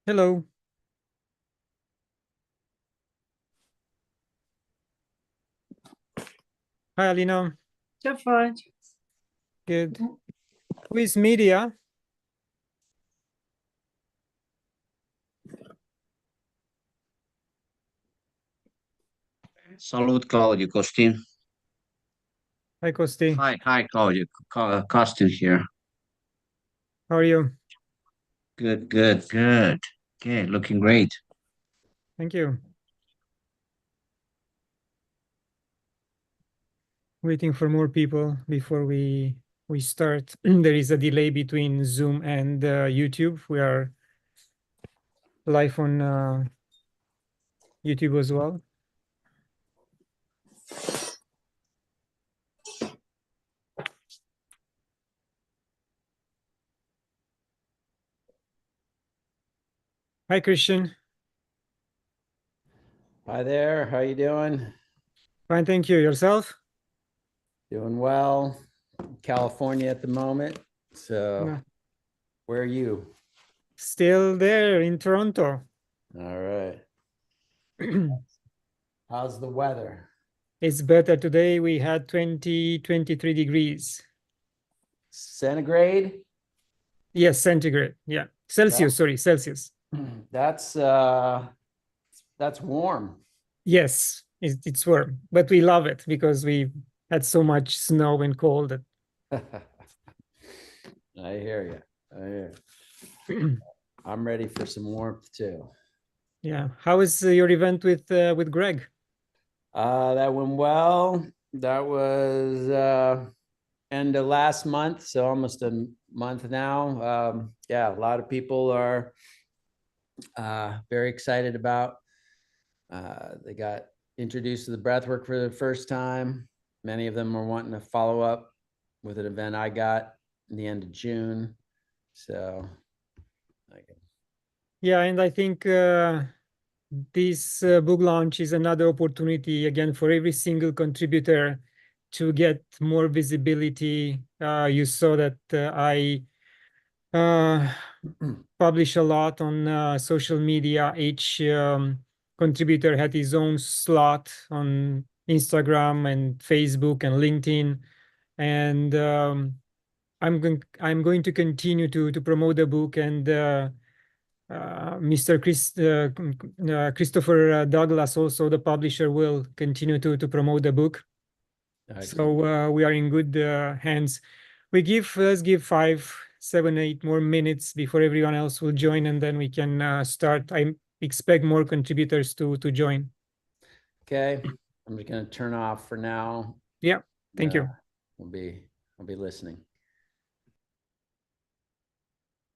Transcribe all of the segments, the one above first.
Hello. Hi, Alina. Ja, fine. Good. Who is Media? Salut, Claudiu, Costin. Hi, Kosti. Hi, Claudiu, Costin here. How are you? Good. Okay, looking great. Thank you. Waiting for more people before we start. There is a delay between Zoom and YouTube. We are live on YouTube as well. Hi, Christian. Hi there. How you doing? Fine, thank you. Yourself? Doing well. California at the moment. So, No. where are you? Still there in Toronto. All right. How's the weather? It's better today. We had 23 degrees. Centigrade? Yes, centigrade. Yeah. Celsius, sorry, Celsius. That's warm. Yes, it's warm, but we love it because we had so much snow and cold that I hear you. I'm ready for some warmth too. yeah. How was your event with Greg? That went well. That was end of last month, so almost a month now. Yeah, a lot of people are very excited about. They got introduced to the breathwork for the first time. Many of them are wanting to follow up with an event I got in the end of June. So, Yeah, and I think this book launch is another opportunity again for every single contributor to get more visibility. You saw that I publish a lot on social media. Each contributor had his own slot on Instagram and Facebook and LinkedIn, and I'm going to continue to promote the book. And Mr. Christopher Douglas, also the publisher, will continue to promote the book. excellent. So we are in good hands. Let's give 5, 7, 8 more minutes before everyone else will join, and then we can start. I expect more contributors to join. Okay, I'm just gonna turn off for now. Yeah, thank you. I'll be listening.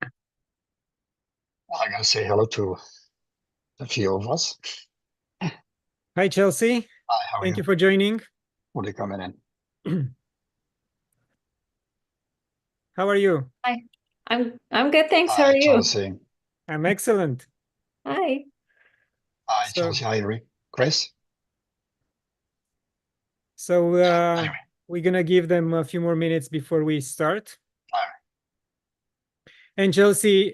I'm going to say hello to a few of us. Hi, Chelsea. Hi, how are Thank you? you for joining. What are you coming in? How are you? Hi. I'm good, thanks. How Hi, are you? Chelsea. I'm excellent. Hi. Hi, So- Chelsea. Hi, Chris. So Anyway. we're gonna give them a few more minutes before we start. All right. And Chelsea,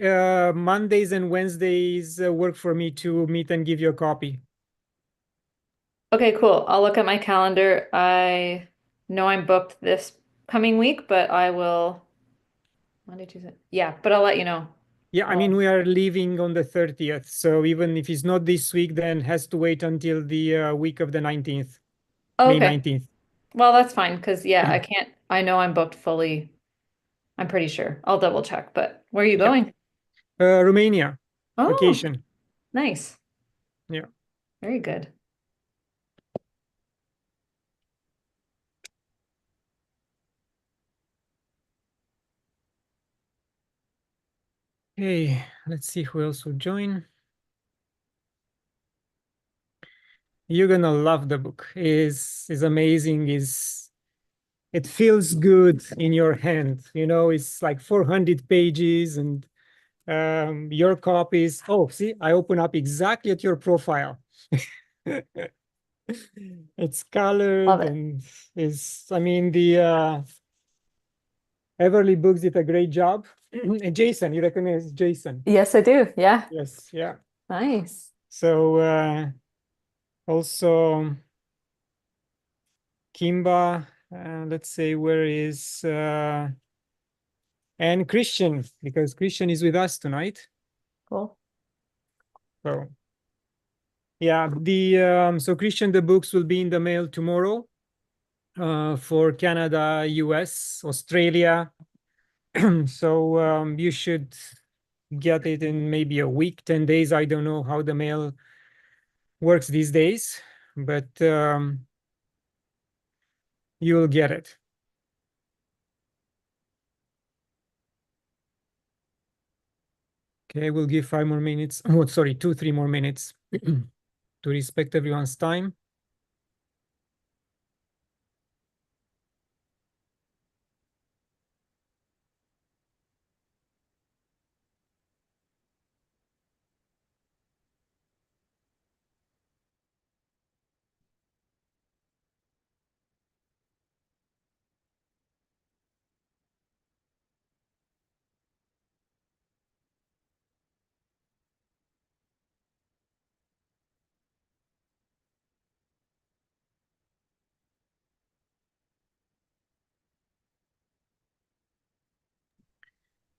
Mondays and Wednesdays work for me to meet and give you a copy. Okay, cool. I'll look at my calendar. I know I'm booked this coming week, but I will Monday, Tuesday. Yeah, but I'll let you know. Yeah, I mean, we are leaving on the 30th. So even if it's not this week, then has to wait until the week of the 19th, May Okay. 19th. Well, that's fine because I can't. I know I'm booked fully. I'm pretty sure. I'll double check. But where are you going? Romania, Oh, vacation. nice. Yeah. Very good. Okay, let's see who else will join. You're gonna love the book. Is amazing. It feels good in your hand. You know, it's like 400 pages, and your copies. Oh, see, I open up exactly at your profile. It's colored Love it. and is, I mean, the Everly Books did a great job. And Jason, you recognize Jason? Yes, I do. Yeah. Yes, yeah. Nice. So also Kimba, let's say where is and Christian, because Christian is with us tonight. Cool. So yeah, the so Christian, the books will be in the mail tomorrow for Canada, US, Australia. So you should get it in maybe a week, 10 days. I don't know how the mail works these days, but you'll get it. Okay, we'll give 5 more minutes. Oh, sorry, 3 more minutes to respect everyone's time.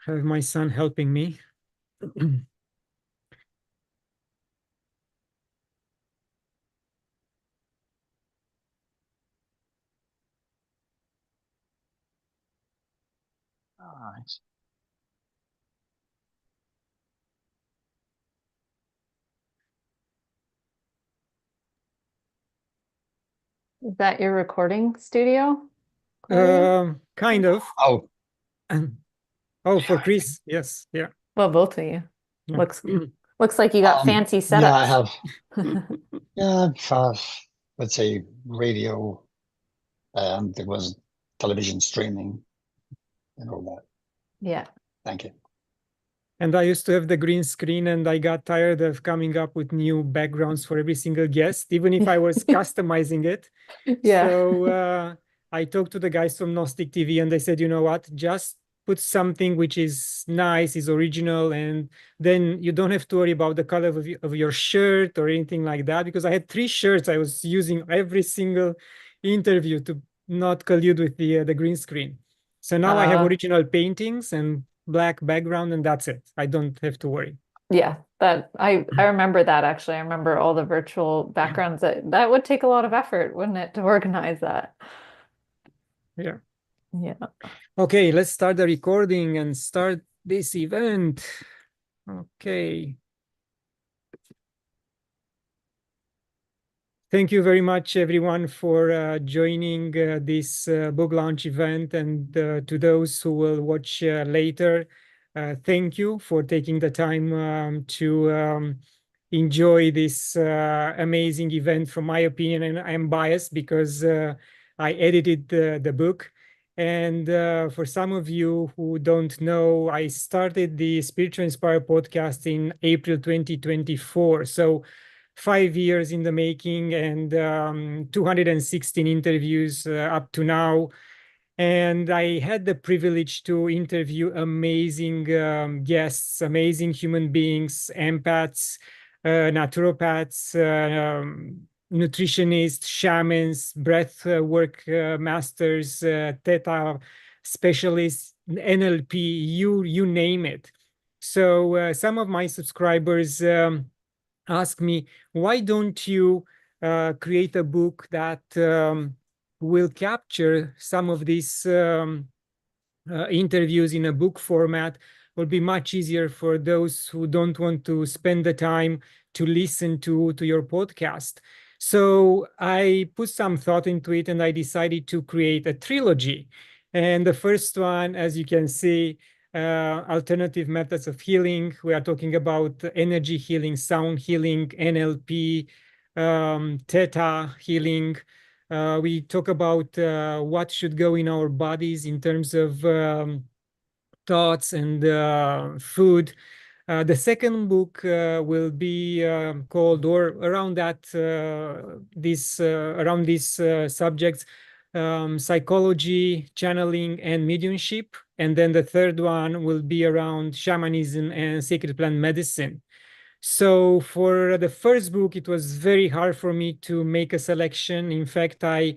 I have my son helping me. Nice. Is that your recording studio, Claudiu? Kind of. Oh, Oh, for yeah, I think, Chris, yes, yeah. Well, both of you. Yeah. Looks like you got fancy yeah, I setups. have, yeah, let's say radio, and there was television streaming and all that. Yeah. Thank you. And I used to have the green screen, and I got tired of coming up with new backgrounds for every single guest, even if I was customizing it. Yeah. So I talked to the guys from Gnostic TV, and they said, you know what, just put something which is nice, is original, and then you don't have to worry about the color of your shirt or anything like that. Because I had 3 shirts I was using every single interview to not collude with the green screen. So now I have original paintings and black background, and that's it. I don't have to worry. Yeah, that I remember that actually. I remember all the virtual backgrounds that would take a lot of effort, wouldn't it, to organize that? Yeah. Yeah. Okay, let's start the recording and start this event. Okay. Thank you very much, everyone, for joining this book launch event. And to those who will watch later, thank you for taking the time to enjoy this amazing event. From my opinion, and I'm biased because I edited the book. And for some of you who don't know, I started the Spiritual Inspire podcast in April 2024. So 5 years in the making, and 216 interviews up to now. And I had the privilege to interview amazing guests, amazing human beings, empaths, naturopaths, nutritionists, shamans, breath work masters, theta specialists, NLP, you name it. So some of my subscribers ask me, why don't you create a book that will capture some of these interviews in a book format? Will be much easier for those who don't want to spend the time to listen to your podcast. So I put some thought into it, and I decided to create a trilogy. And the first one, as you can see, alternative methods of healing. We are talking about energy healing, sound healing, NLP, theta healing. We talk about what should go in our bodies in terms of thoughts and food. The second book will be called, or around that, around these subjects, psychology, channeling, and mediumship. And then the third one will be around shamanism and sacred plant medicine. So for the first book, it was very hard for me to make a selection. In fact, I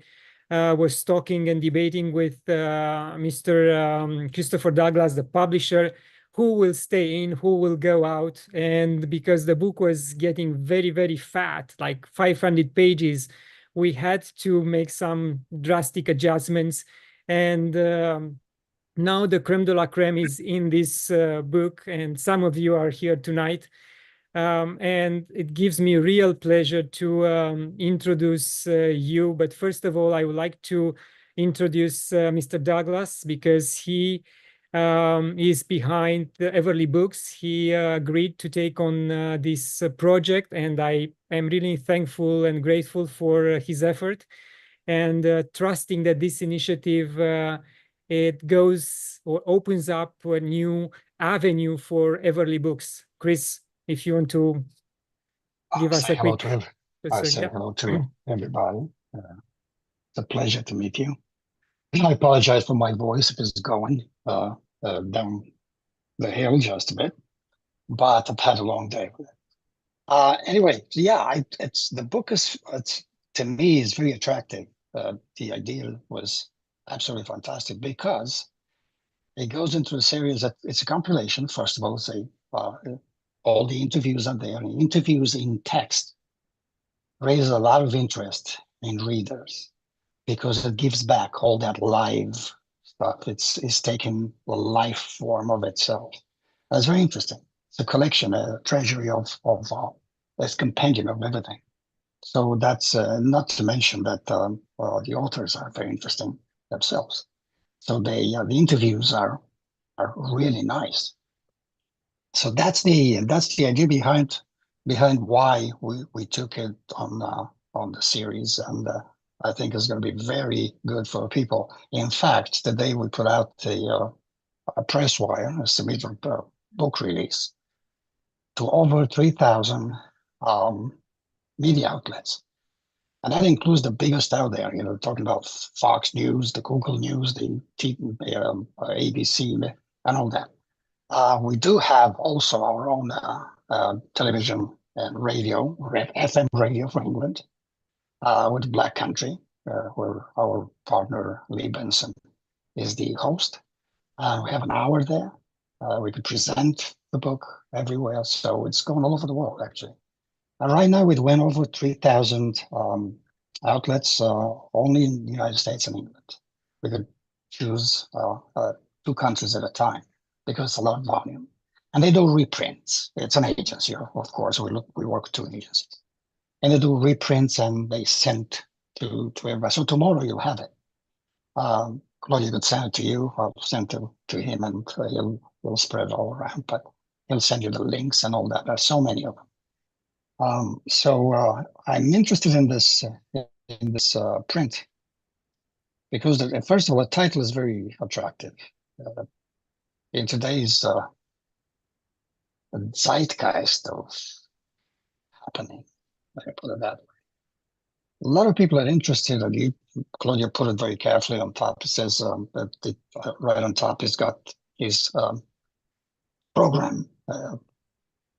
was talking and debating with Mr. Christopher Douglas, the publisher, who will stay in, who will go out. And because the book was getting very, very fat, like 500 pages, we had to make some drastic adjustments. And now the creme de la creme is in this book, and some of you are here tonight. And it gives me real pleasure to introduce you. But first of all, I would like to introduce Mr. Douglas, because he is behind the Everly Books. He agreed to take on this project, and I am really thankful and grateful for his effort, and trusting that this initiative it goes or opens up a new avenue for Everly Books. Chris, if you want to give us a quick... I say hello to everybody. It's a pleasure to meet you. I apologize for my voice if it's going down the hill just a bit, but I've had a long day with it. Anyway, yeah, the book is, to me, is very attractive. The idea was absolutely fantastic because it goes into a series that it's a compilation. First of all, all the interviews are there, and interviews in text raises a lot of interest in readers because it gives back all that live stuff. It's taken the life form of itself. That's very interesting. It's a collection, a treasury of this compendium of everything. So that's not to mention that the authors are very interesting themselves. So the interviews are really nice. So that's the idea behind why we took it on the series, and I think it's going to be very good for people. In fact, the day we put out the press wire, a submitted book release to over 3,000 media outlets, and that includes the biggest out there. You know, talking about Fox News, the Google News, the ABC, and all that. We do have also our own television and radio, FM radio for England, with Black Country, where our partner Lee Benson is the host. We have an hour there. We could present the book everywhere, so it's going all over the world, actually. And right now, we went over 3,000 outlets, only in the United States and England. We could choose 2 countries at a time, because it's a lot of volume. And they do reprints. It's an agency, of course. We work with 2 agencies. And they do reprints, and they send to everybody. So tomorrow you'll have it. Claudiu could send it to you. I'll send it to him, and he'll spread it all around. But he'll send you the links and all that. There's so many of them. So I'm interested in this print because, first of all, the title is very attractive. In today's zeitgeist of happening, let me put it that way. A lot of people are interested, and Claudiu put it very carefully on top. It says that right on top, he's got his program,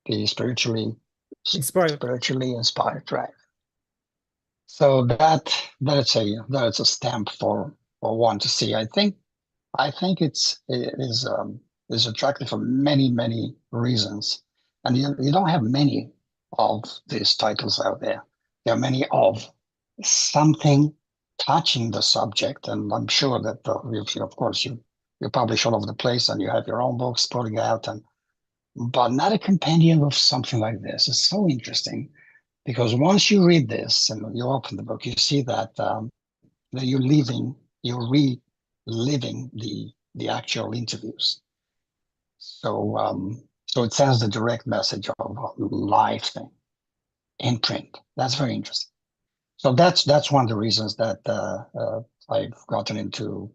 the spiritually inspired, right? So that's a stamp for one to see. I think it is attractive for many reasons, and you don't have many of these titles out there. There are many of something touching the subject, and I'm sure that of course you publish all over the place, and you have your own books putting out, but not a compendium of something like this. It's so interesting because once you read this and you open the book, you see that you're reliving the actual interviews. So it sends the direct message of a live thing in print. That's very interesting. So that's one of the reasons that I've gotten into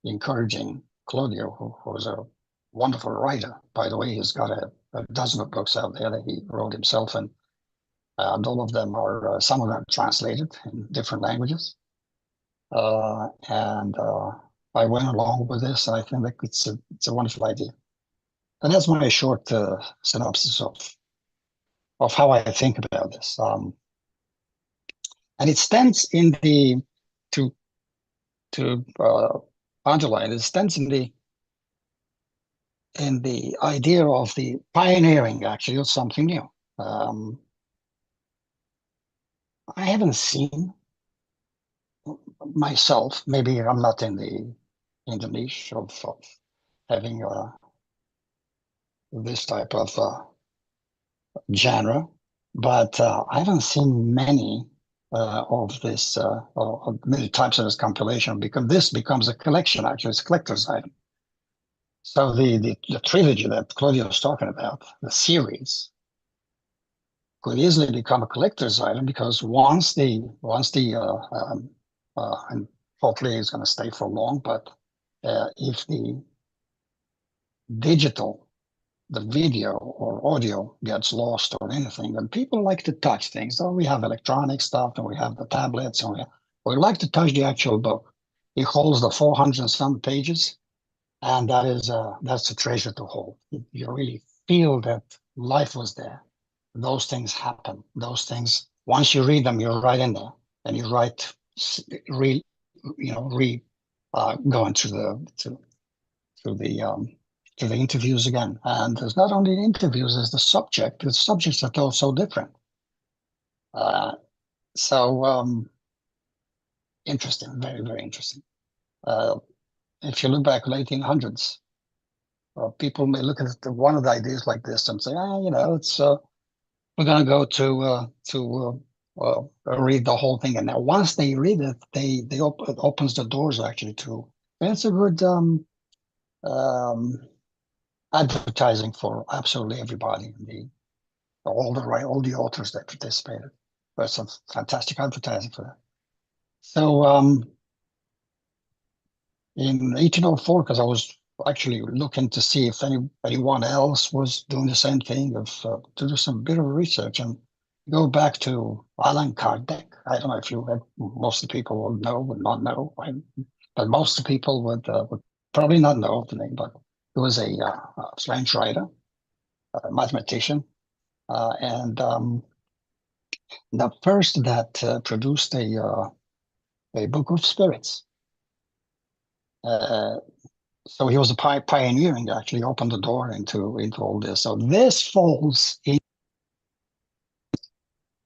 encouraging Claudiu, who's a wonderful writer. By the way, he's got a dozen of books out there that he wrote himself, and all of them are some of them translated in different languages. And I went along with this, and I think that it's a wonderful idea. And that's my short synopsis of how I think about this. And it stands in the to underline. It stands in the idea of the pioneering, actually, of something new. I haven't seen myself. Maybe I'm not in the niche of having this type of genre, but I haven't seen many of this, of many types of this compilation, because this becomes a collection. Actually, it's a collector's item. So the trilogy that Claudio was talking about, the series, could easily become a collector's item, because once the and hopefully it's going to stay for long, but if the the video or audio gets lost or anything, and people like to touch things. So we have electronic stuff, and we have the tablets, and we like to touch the actual book. It holds the 400 and some pages, and that's a treasure to hold. You really feel that life was there. Those things happen. Those things, once you read them, you're right in there, and you write, going to the interviews again. And there's not only the interviews, there's the subject. The subjects are all so different. Interesting, very, very interesting. If you look back to the 1800s, people may look at one of the ideas like this and say, it's we're going to go to read the whole thing. And now once they read it, it opens the doors actually to, and it's a good advertising for absolutely everybody, all the authors that participated. There's some fantastic advertising for that. So in 1804, because I was actually looking to see if anyone else was doing the same thing, to do some bit of research and go back to Allan Kardec. I don't know if most of the people would not know, but most of the people would probably not know the name, but he was a French writer, a mathematician, and the first that produced a book of spirits. So he was a pioneering, actually opened the door into all this. So this falls in,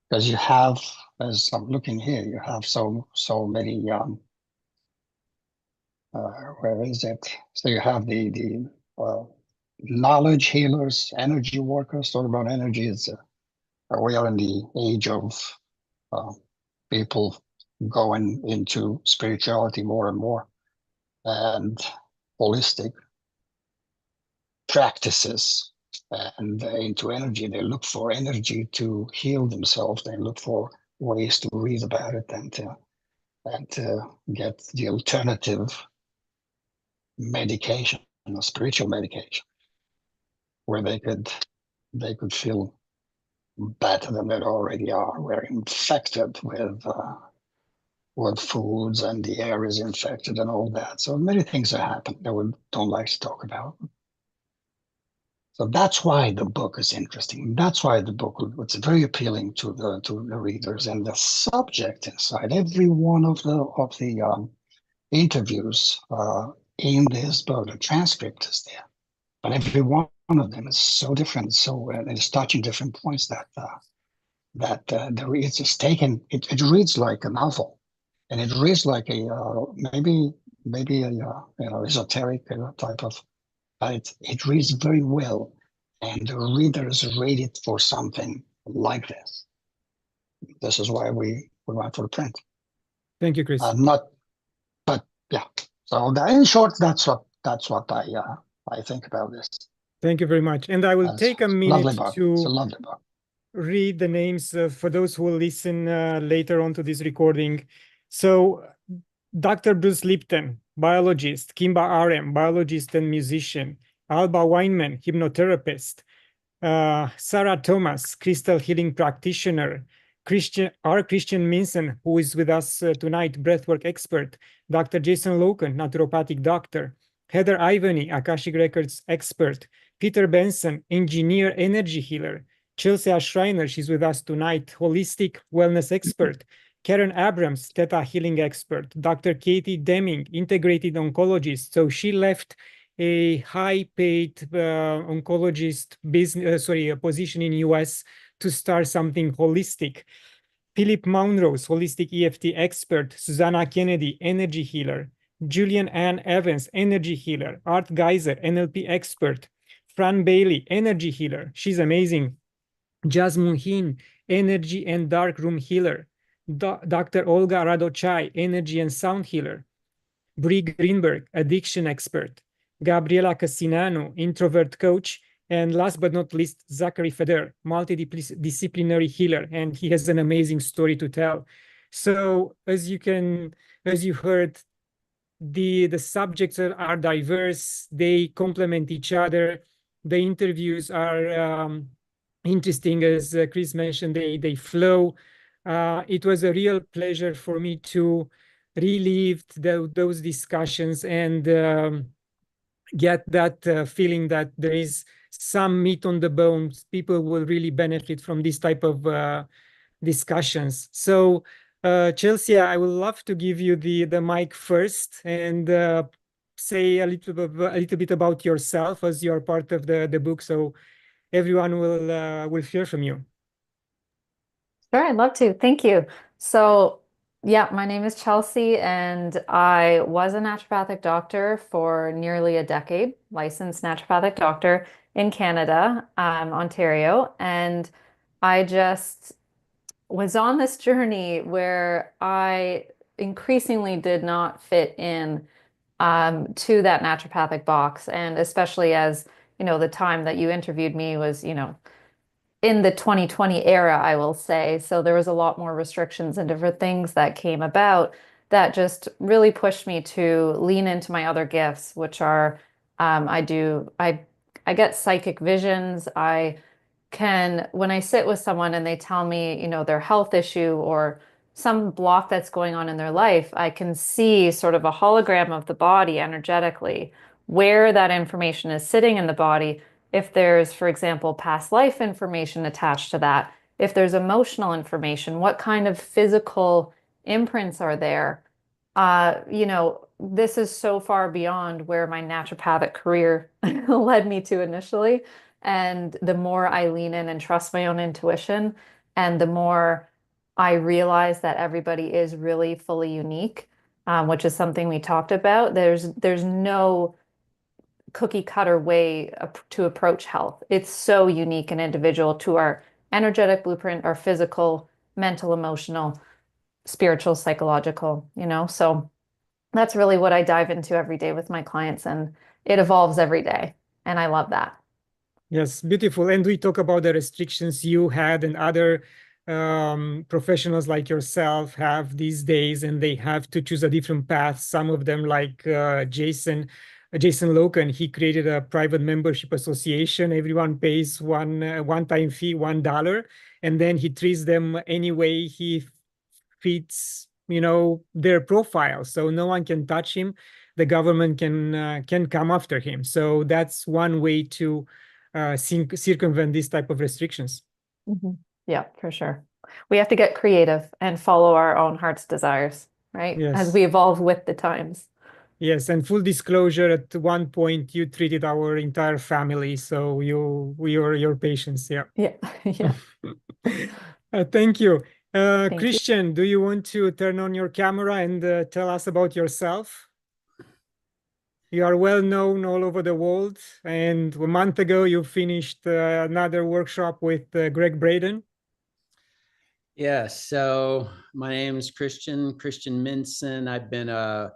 because you have, as I'm looking here, you have so many. Where is it? So you have the knowledge healers, energy workers. Talk about energy. We are in the age of people going into spirituality more and more, and holistic practices, and into energy. They look for energy to heal themselves. They look for ways to read about it and to get the alternative medication, spiritual medication, where they could feel better than they already are. We're infected with foods, and the air is infected and all that. So many things are happening that we don't like to talk about. So that's why the book is interesting. That's why the book was very appealing to the readers, and the subject inside every one of the interviews in this book. The transcript is there, but every one of them is so different. So it's touching different points that it's just taken. It reads like a novel, and it reads like a maybe a esoteric type of. It reads very well, and the readers read it for something like this. This is why we went for the print. Thank you, Chris. But yeah. So in short, that's what I I think about this. Thank you very much. And I will It's take a a lovely minute book. It's a to lovely book. read the names for those who will listen later on to this recording. So, Dr. Bruce Lipton, biologist; Kimba Arem, biologist and musician; Alba Weinman, hypnotherapist; Sarah Thomas, crystal healing practitioner; Christian Minson, who is with us tonight, breathwork expert; Dr. Jason Loken, naturopathic doctor; Heather Ivany, Akashic Records expert; Peter Benson, engineer, energy healer; Chelsea Schreiner, she's with us tonight, holistic wellness expert; Karen Abrams, Theta healing expert; Dr. Katie Deming, integrated oncologist. So she left a high-paid oncologist business, a position in US to start something holistic. Philip Monrose, holistic EFT expert; Susanna Kennedy, energy healer; Julian Ann Evans, energy healer; Art Geiser, NLP expert; Fran Bailey, energy healer. She's amazing. Jasmine Hin, energy and dark room healer; Dr. Olga Radochai, energy and sound healer; Bree Greenberg, addiction expert; Gabriela Cassinano, introvert coach; and last but not least, Zachary Feder, multidisciplinary healer, and he has an amazing story to tell. So as you heard, the subjects are diverse, they complement each other. The interviews are interesting, as Chris mentioned, they flow. It was a real pleasure for me to relive those discussions and get that feeling that there is some meat on the bones. People will really benefit from this type of discussions. So, Chelsea, I would love to give you the mic first and say a little bit about yourself, as you are part of the book, so everyone will hear from you. Sure, I'd love to. Thank you. So, yeah, my name is Chelsea, and I was a naturopathic doctor for nearly a decade, licensed naturopathic doctor in Canada, Ontario. And I just was on this journey where I increasingly did not fit in to that naturopathic box. And especially as, the time that you interviewed me was, in the 2020 era, I will say. So there was a lot more restrictions and different things that came about that just really pushed me to lean into my other gifts, which are I get psychic visions. I can, when I sit with someone and they tell me, their health issue or some block that's going on in their life, I can see sort of a hologram of the body energetically, where that information is sitting in the body. If there's, for example, past life information attached to that, if there's emotional information, what kind of physical imprints are there? This is so far beyond where my naturopathic career led me to initially. And the more I lean in and trust my own intuition, and the more I realize that everybody is really fully unique, which is something we talked about. There's no cookie cutter way to approach health. It's so unique and individual to our energetic blueprint, our physical, mental, emotional, spiritual, psychological, So that's really what I dive into every day with my clients, and it evolves every day. And I love that. Yes, beautiful. And we talk about the restrictions you had and other professionals like yourself have these days, and they have to choose a different path. Some of them, like Jason Loken, he created a private membership association. Everyone pays one-time fee, $1, and then he treats them any way he fits, their profile. So no one can touch him. The government can come after him. So that's one way to circumvent these type of restrictions. Mhm. Yeah, for sure. We have to get creative and follow our own heart's desires, right? As Yes. we evolve with the times. Yes, and full disclosure, at one point you treated our entire family, so we are your patients. Yeah. Yeah, yeah. Thank you. Thank you. Christian, do you want to turn on your camera and tell us about yourself? You are well known all over the world, and a month ago you finished another workshop with Greg Braden. Yes. So my name is Christian Minson. I've been a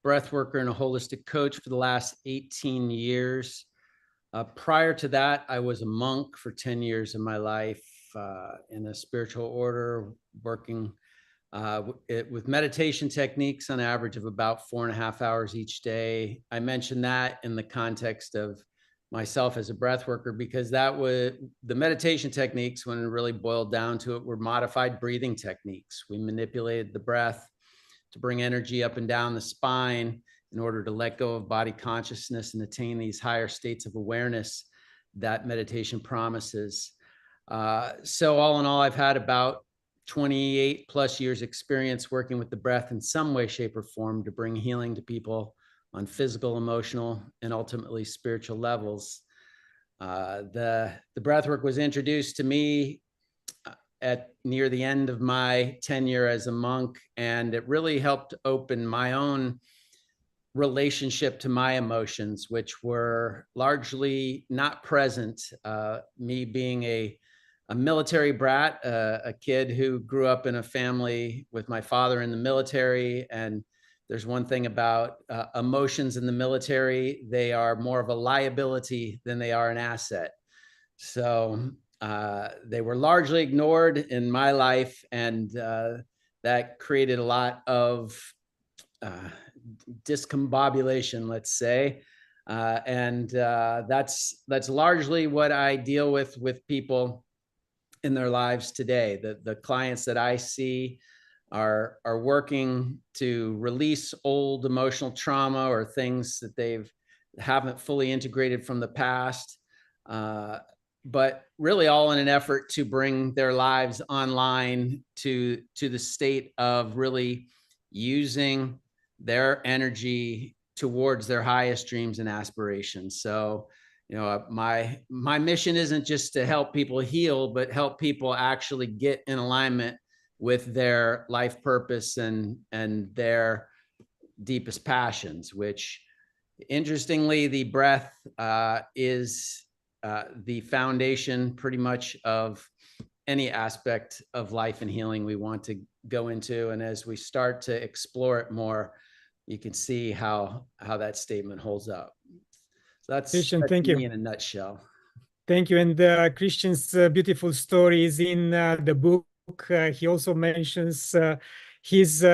breath worker and a holistic coach for the last 18 years. Prior to that, I was a monk for 10 years of my life in a spiritual order, working with meditation techniques on average of about 4.5 hours each day. I mentioned that in the context of myself as a breath worker, because that was the meditation techniques, when it really boiled down to it, were modified breathing techniques. We manipulated the breath to bring energy up and down the spine in order to let go of body consciousness and attain these higher states of awareness that meditation promises. So all in all, I've had about 28 plus years experience working with the breath in some way, shape, or form to bring healing to people on physical, emotional, and ultimately spiritual levels. The breath work was introduced to me at near the end of my tenure as a monk, and it really helped open my own relationship to my emotions, which were largely not present. Me being a military brat, a kid who grew up in a family with my father in the military. And there's one thing about emotions in the military: they are more of a liability than they are an asset. So they were largely ignored in my life, and that created a lot of discombobulation, let's say. That's largely what I deal with people in their lives today. The clients that I see are working to release old emotional trauma or things that they've haven't fully integrated from the past, but really all in an effort to bring their lives online to the state of really using their energy towards their highest dreams and aspirations. So, my mission isn't just to help people heal, but help people actually get in alignment with their life purpose and their deepest passions, which, interestingly, the breath is the foundation pretty much of any aspect of life and healing we want to go into. And as we start to explore it more, you can see how that statement holds up. So that's Thank me you. in a nutshell. Thank you. And Christian's beautiful story is in the book. He also mentions his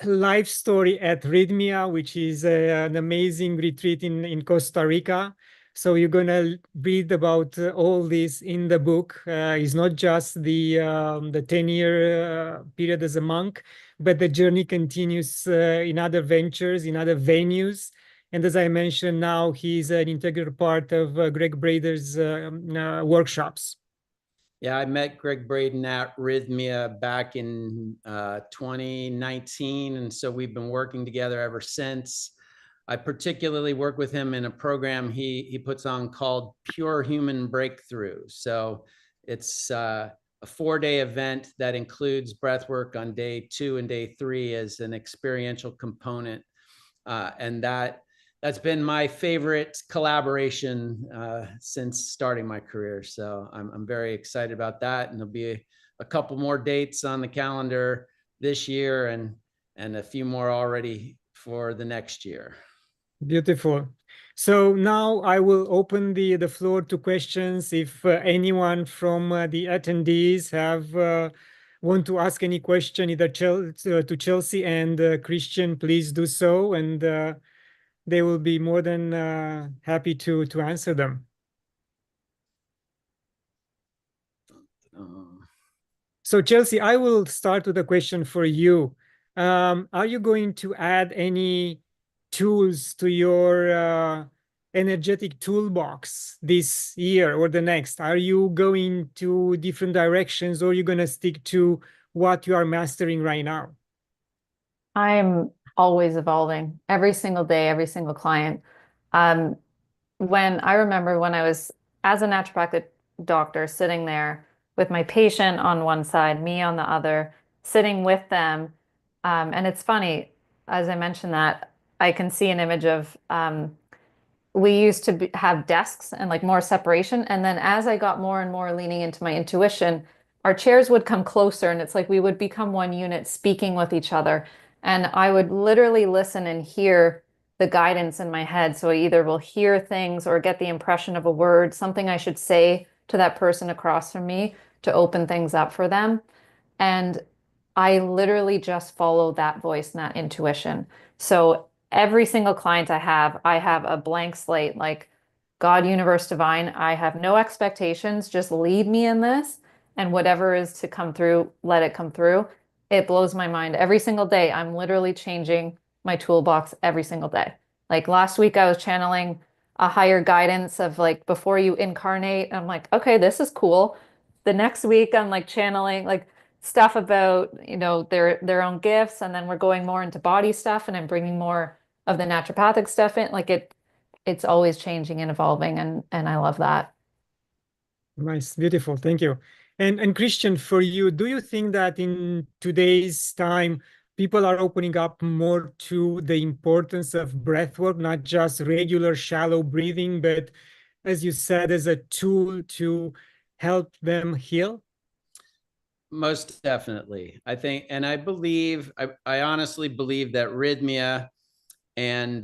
life story at Rhythmia, which is an amazing retreat in Costa Rica. So you're going to read about all this in the book. It's not just the 10-year period as a monk, but the journey continues in other ventures, in other venues. And as I mentioned, now he's an integral part of Greg Brader's workshops. Yeah, I met Greg Braden at Rhythmia back in 2019. And so we've been working together ever since. I particularly work with him in a program he puts on called Pure Human Breakthrough. So it's a 4-day event that includes breath work on day 2 and day 3 as an experiential component. And that's been my favorite collaboration since starting my career. So I'm very excited about that. And there'll be a couple more dates on the calendar this year and a few more already for the next year. Beautiful. So now I will open the floor to questions. If anyone from the attendees have want to ask any question, either to Chelsea and Christian, please do so, and they will be more than happy to answer them. So Chelsea, I will start with a question for you. Are you going to add any tools to your energetic toolbox this year or the next? Are you going to different directions, or are you going to stick to what you are mastering right now? I'm always evolving every single day, every single client. I remember when I was as a naturopathic doctor sitting there with my patient on one side, me on the other, sitting with them. And it's funny, as I mentioned that, I can see an image of we used to have desks and like more separation. And then as I got more and more leaning into my intuition, our chairs would come closer and it's like we would become one unit speaking with each other. And I would literally listen and hear the guidance in my head. So I either will hear things or get the impression of a word, something I should say to that person across from me to open things up for them. And I literally just follow that voice and that intuition. So every single client I have a blank slate, like God, universe, divine. I have no expectations. Just lead me in this. And whatever is to come through, let it come through. It blows my mind every single day. I'm literally changing my toolbox every single day. Like last week, I was channeling a higher guidance of like before you incarnate. I'm like, okay, this is cool. The next week, I'm like channeling like stuff about, you know, their own gifts, and then we're going more into body stuff, and I'm bringing more of the naturopathic stuff in. Like it's always changing and evolving, and I love that. Nice, beautiful. Thank you. And Christian, for you, do you think that in today's time, people are opening up more to the importance of breath work, not just regular shallow breathing, but as you said, as a tool to help them heal? Most definitely. I think, and I believe, I honestly believe that Rhythmia and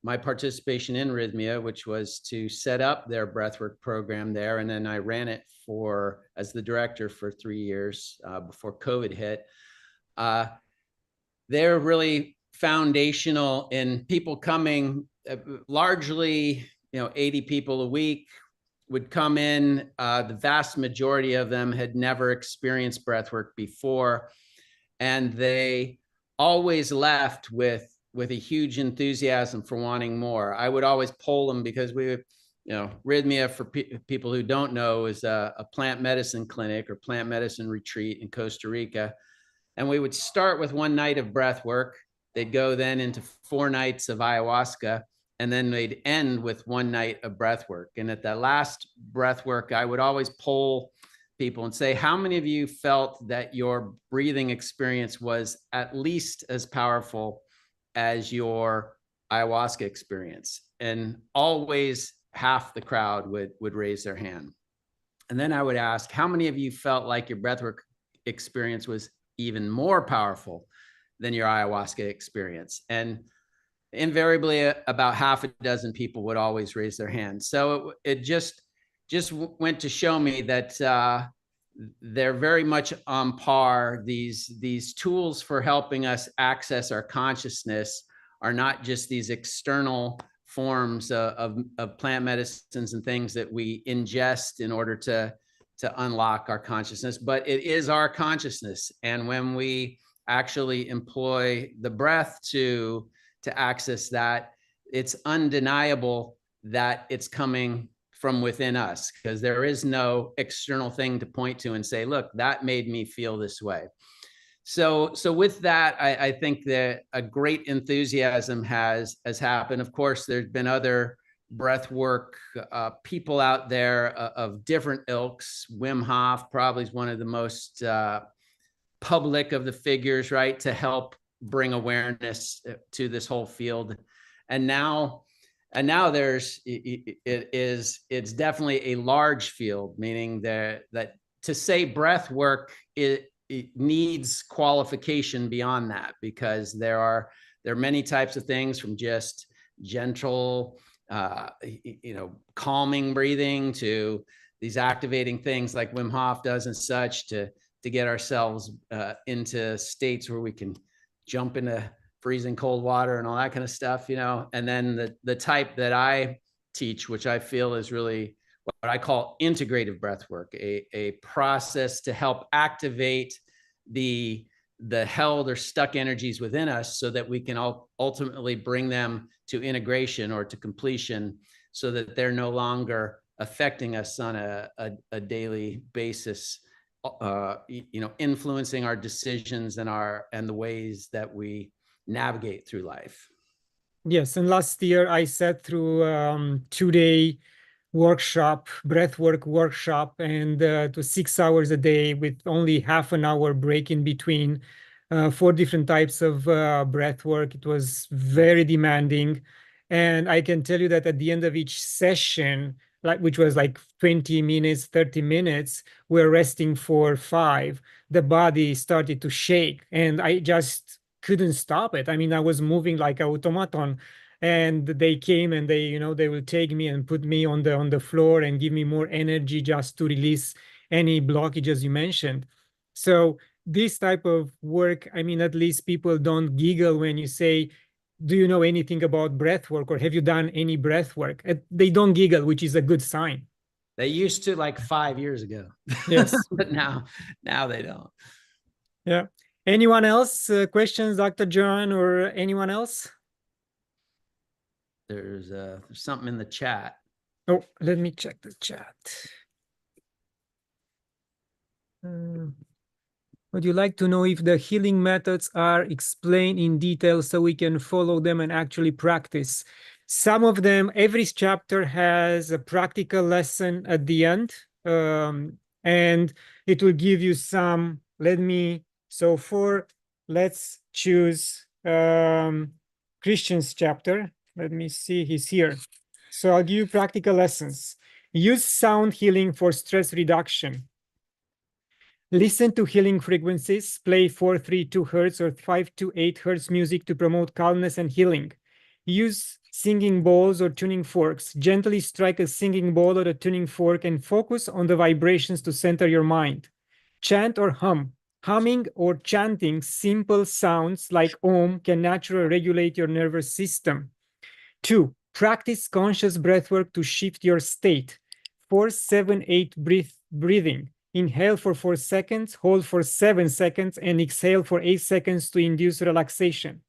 my participation in Rhythmia, which was to set up their breathwork program there, and then I ran it as the director for 3 years before COVID hit. They're really foundational in people coming, largely, 80 people a week would come in. The vast majority of them had never experienced breathwork before, and they always left with a huge enthusiasm for wanting more. I would always poll them because Rhythmia, for people who don't know, is a plant medicine clinic or plant medicine retreat in Costa Rica. And we would start with 1 night of breath work. They'd go then into 4 nights of ayahuasca, and then they'd end with 1 night of breath work. And at that last breath work, I would always poll people and say, how many of you felt that your breathing experience was at least as powerful as your ayahuasca experience? And always half the crowd would raise their hand. And then I would ask, how many of you felt like your breathwork experience was even more powerful than your ayahuasca experience? And invariably, about half a dozen people would always raise their hand. So it just went to show me that they're very much on par. These tools for helping us access our consciousness are not just these external forms of plant medicines and things that we ingest in order to unlock our consciousness, but it is our consciousness. And when we actually employ the breath to access that, it's undeniable that it's coming from within us, because there is no external thing to point to and say, look, that made me feel this way. So with that, I think that a great enthusiasm has happened. Of course, there's been other breath work people out there of different ilks. Wim Hof probably is one of the most public of the figures, right, to help bring awareness to this whole field. And now it's definitely a large field, meaning that to say breath work, it needs qualification beyond that, because there are many types of things, from just gentle calming breathing to these activating things like Wim Hof does and such, to get ourselves into states where we can jump into freezing cold water and all that kind of stuff, and then the type that I teach, which I feel is really what I call integrative breath work, a process to help activate the held or stuck energies within us so that we can ultimately bring them to integration or to completion, so that they're no longer affecting us on a daily basis, influencing our decisions and the ways that we navigate through life. Yes, and last year I sat through 2-day workshop, breathwork workshop, and it was 6 hours a day with only half an hour break in between, 4 different types of breath work. It was very demanding. And I can tell you that at the end of each session, which was like 20 minutes, 30 minutes, we're resting for 5. The body started to shake. And I just couldn't stop it. I mean, I was moving like an automaton, and they came and they, they will take me and put me on the floor and give me more energy just to release any blockages you mentioned. So this type of work, I mean, at least people don't giggle when you say, do you know anything about breath work, or have you done any breath work? They don't giggle, which is a good sign. They used to like 5 years ago. Yes. But now they don't. Yeah. Anyone else? Questions, Dr. John, or anyone else? There's something in the chat. Oh, let me check the chat. Would you like to know if the healing methods are explained in detail so we can follow them and actually practice? Some of them, every chapter has a practical lesson at the end, and it will give you some, let's choose Christian's chapter. Let me see, he's here. So I'll give you practical lessons. Use sound healing for stress reduction. Listen to healing frequencies, play 432 Hz or 528 Hz music to promote calmness and healing. Use singing bowls or tuning forks. Gently strike a singing bowl or a tuning fork and focus on the vibrations to center your mind. Chant or hum. Humming or chanting simple sounds like Om can naturally regulate your nervous system. 2. Practice conscious breathwork to shift your state. 4-7-8 breathing. Inhale for 4 seconds, hold for 7 seconds, and exhale for 8 seconds to induce relaxation.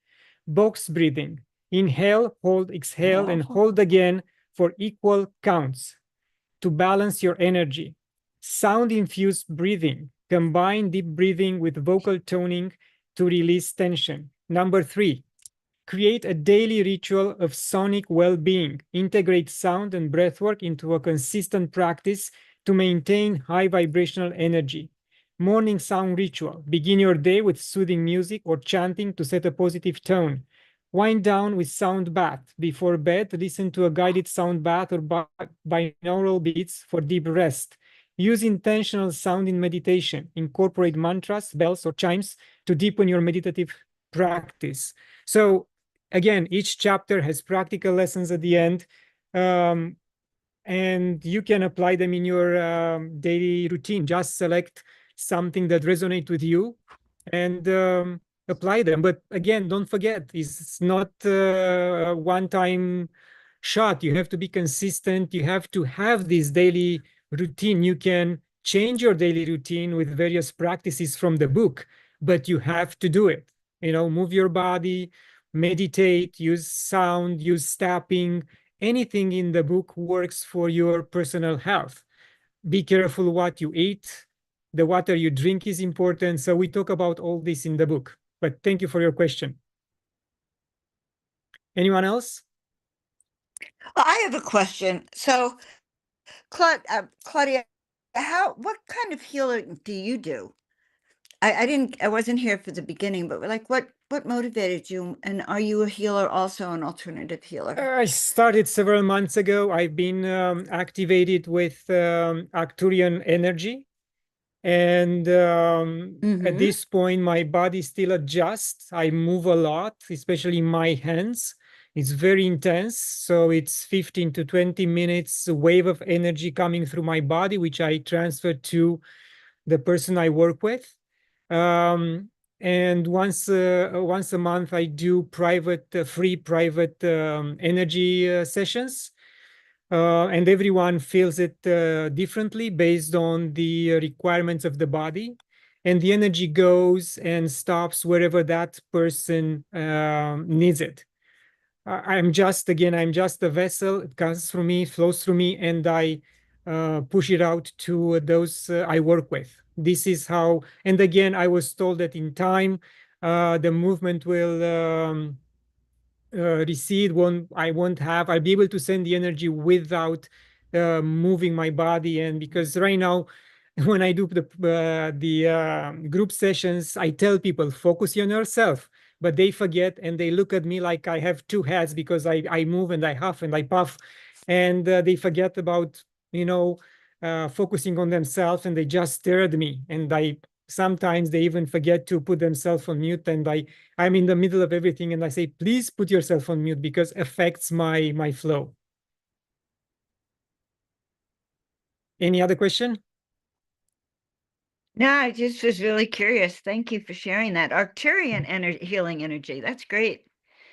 Box breathing. Inhale, hold, exhale, and hold again for equal counts to balance your energy. Sound-infused breathing. Combine deep breathing with vocal toning to release tension. Number 3. Create a daily ritual of sonic well-being. Integrate sound and breathwork into a consistent practice to maintain high vibrational energy. Morning sound ritual. Begin your day with soothing music or chanting to set a positive tone. Wind down with sound bath. Before bed, listen to a guided sound bath or binaural beats for deep rest. Use intentional sound in meditation. Incorporate mantras, bells, or chimes to deepen your meditative practice. So again, each chapter has practical lessons at the end, and you can apply them in your daily routine. Just select something that resonates with you and apply them. But again, don't forget, it's not a one-time shot. You have to be consistent. You have to have this daily routine. You can change your daily routine with various practices from the book, but you have to do it. Move your body, meditate, use sound, use tapping. Anything in the book works for your personal health. Be careful what you eat. The water you drink is important. So we talk about all this in the book. But thank you for your question. Anyone else? I have a question. So, Claudia, what kind of healing do you do? I wasn't here for the beginning, but like what motivated you? And are you a healer, also an alternative healer? I started several months ago. I've been activated with Arcturian energy. And at this point, my body still adjusts. I move a lot, especially my hands. It's very intense. So it's 15 to 20 minutes wave of energy coming through my body, which I transfer to the person I work with. And once a month, I do free private energy sessions. And everyone feels it differently based on the requirements of the body. And the energy goes and stops wherever that person needs it. I'm just a vessel. It comes through me, flows through me, and I push it out to those I work with. This is how, and again, I was told that in time, the movement will recede. I'll be able to send the energy without moving my body. And because right now, when I do the group sessions, I tell people, focus on yourself, but they forget and they look at me like I have two heads because I move and I huff and I puff, and they forget about focusing on themselves, and they just stare at me, and I sometimes they even forget to put themselves on mute, and I'm in the middle of everything and I say, please put yourself on mute because it affects my flow. Any other question? No, I just was really curious. Thank you for sharing that. Arcturian healing energy. That's great.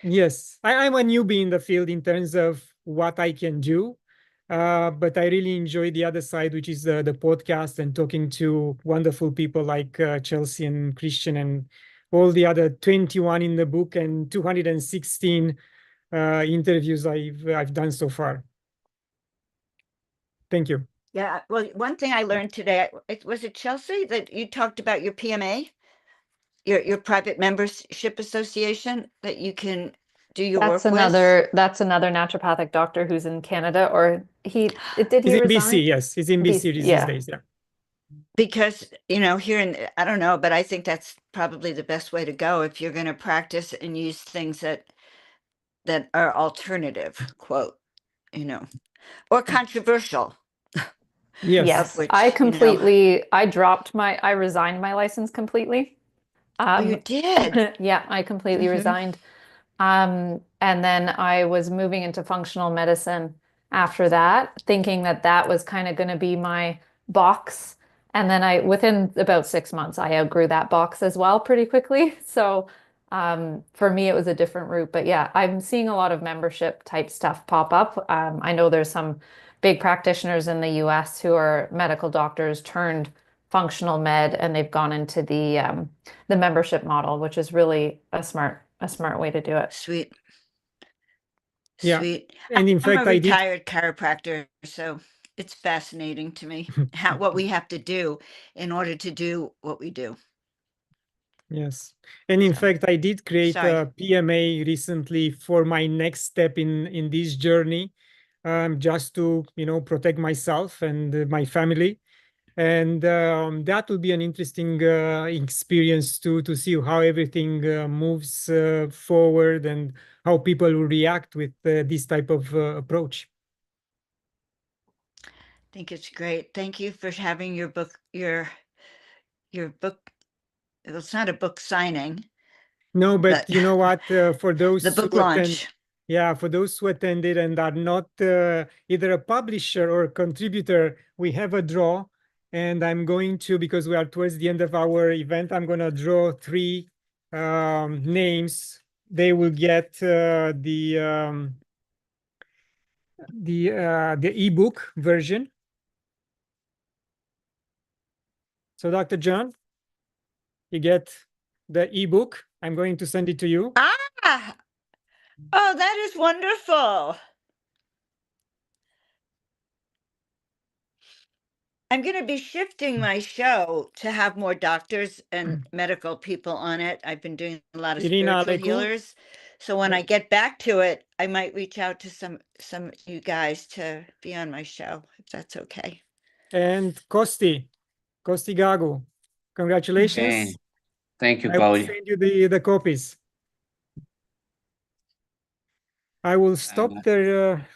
Yes, I'm a newbie in the field in terms of what I can do, but I really enjoy the other side, which is the podcast and talking to wonderful people like Chelsea and Christian and all the other 21 in the book and 216 interviews I've done so far. Thank you. Yeah. Well, one thing I learned today, was it Chelsea that you talked about your PMA, your private membership association that you can do your That's work with? another naturopathic doctor who's in Canada, or did He's he in resign? BC, yes. He's in BC these yeah. days, yeah. Because, here I don't know, but I think that's probably the best way to go if you're going to practice and use things that are alternative, quote, or controversial. Yes. Yes, which, I resigned my license completely. Oh, you did? Yeah, I completely Mhm. resigned. And then I was moving into functional medicine after that, thinking that that was kind of going to be my box. And then within about 6 months, I outgrew that box as well pretty quickly. So for me, it was a different route. But yeah, I'm seeing a lot of membership type stuff pop up. I know there's some big practitioners in the US who are medical doctors turned functional med, and they've gone into the membership model, which is really a smart way to do it. Sweet. Yeah. Sweet. And in I'm fact, a I did. retired chiropractor, so it's fascinating to me what we have to do in order to do what we do. Yes. And in So, fact, I did create sorry. a PMA recently for my next step in this journey, just to, protect myself and my family. And that will be an interesting experience to see how everything moves forward and how people will react with this type of approach. I think it's great. Thank you for having your book, your book. It's not a book signing, No, but but you know what? For those the book who attend, launch. yeah, for those who attended and are not either a publisher or a contributor, we have a draw. And I'm going to, because we are towards the end of our event, I'm going to draw 3 names. They will get the ebook version. So Dr. John, you get the ebook. I'm going to send it to you. Ah, oh, that is wonderful. I'm going to be shifting my show to have more doctors and medical people on it. I've been doing a lot of Irina spiritual Alecu. healers. So when I get back to it, I might reach out to some of you guys to be on my show, if that's okay. And Kosti Gagu. Congratulations. Okay. Thank you, I will Claudia. send you the copies. I will stop there.